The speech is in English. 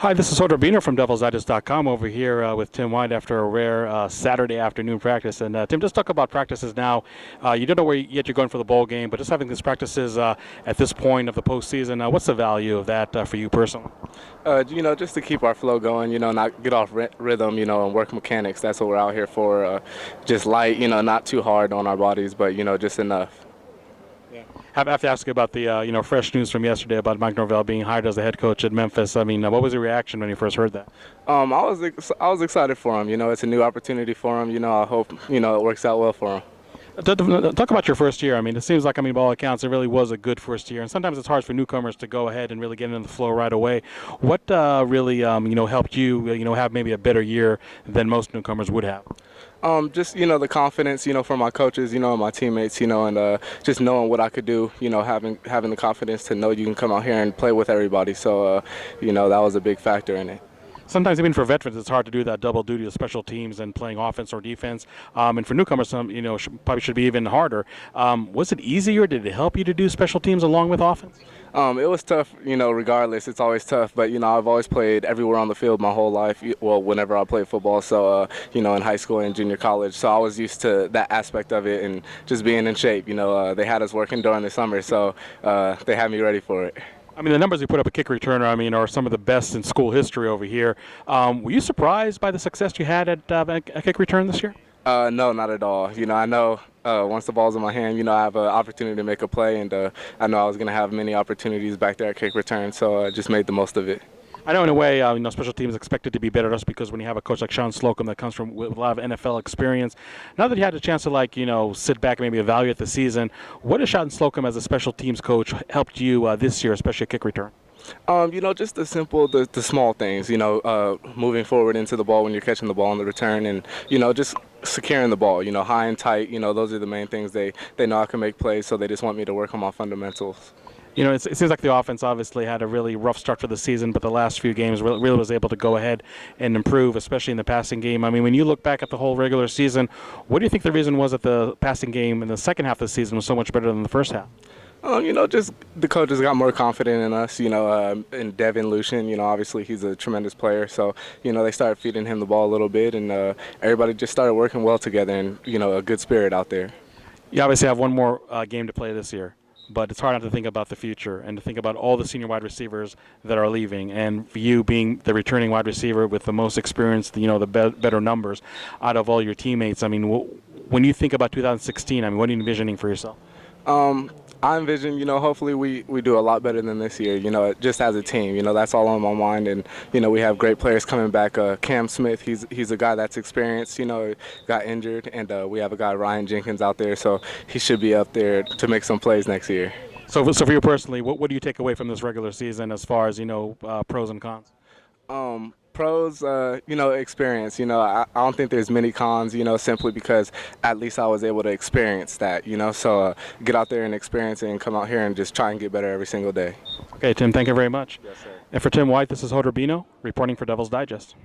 Hi, this is Bino from DevilsDigest.com over here with Tim White after a rare Saturday afternoon practice. And Tim, just talk about practices now. You don't know where yet you're going for the bowl game, but just having these practices at this point of the postseason, what's the value of that for you personally? Just to keep our flow going, not get off rhythm, and work mechanics. That's what we're out here for. Just light, not too hard on our bodies, but, just enough. I have to ask you about the fresh news from yesterday about Mike Norvell being hired as the head coach at Memphis. I mean, what was your reaction when you first heard that? I was excited for him. It's a new opportunity for him. I hope it works out well for him. Talk about your first year. I mean, it seems like, by all accounts, it really was a good first year. And sometimes it's hard for newcomers to go ahead and really get into the flow right away. What really, helped you, have maybe a better year than most newcomers would have? Just, the confidence, from my coaches, and my teammates, and just knowing what I could do, having the confidence to know you can come out here and play with everybody. So, that was a big factor in it. Sometimes even for veterans, it's hard to do that double duty of special teams and playing offense or defense. And for newcomers, probably should be even harder. Was it easier? Did it help you to do special teams along with offense? It was tough, regardless. It's always tough. But, I've always played everywhere on the field my whole life, well, whenever I played football. So, in high school and junior college. So I was used to that aspect of it and just being in shape. They had us working during the summer, so they had me ready for it. I mean, the numbers you put up a kick returner, are some of the best in school history over here. Were you surprised by the success you had at a kick return this year? No, not at all. I know once the ball's in my hand, I have an opportunity to make a play, and I know I was going to have many opportunities back there at kick return, so I just made the most of it. I know in a way, special teams expected to be better just because when you have a coach like Sean Slocum that comes from with a lot of NFL experience, now that you had a chance to sit back and maybe evaluate the season, what has Sean Slocum as a special teams coach helped you this year, especially a kick return? Just the small things, moving forward into the ball when you're catching the ball on the return and, just securing the ball, high and tight, those are the main things. They know I can make plays, so they just want me to work on my fundamentals. It seems like the offense obviously had a really rough start to the season, but the last few games really was able to go ahead and improve, especially in the passing game. I mean, when you look back at the whole regular season, what do you think the reason was that the passing game in the second half of the season was so much better than the first half? Just the coaches got more confident in us, and Devin Lucian, obviously he's a tremendous player. So, they started feeding him the ball a little bit, and everybody just started working well together and, a good spirit out there. You obviously have one more game to play this year. But it's hard not to think about the future and to think about all the senior wide receivers that are leaving. And for you being the returning wide receiver with the most experience, the better numbers out of all your teammates, I mean, when you think about 2016, what are you envisioning for yourself? I envision, hopefully we do a lot better than this year, just as a team. That's all on my mind. And, we have great players coming back. Cam Smith, he's a guy that's experienced, got injured. And we have a guy, Ryan Jenkins, out there. So he should be up there to make some plays next year. So for you personally, what do you take away from this regular season as far as, pros and cons? Pros, experience. I don't think there's many cons, simply because at least I was able to experience that, So get out there and experience it and come out here and just try and get better every single day. Okay, Tim, thank you very much. Yes, sir. And for Tim White, this is Bino reporting for Devil's Digest.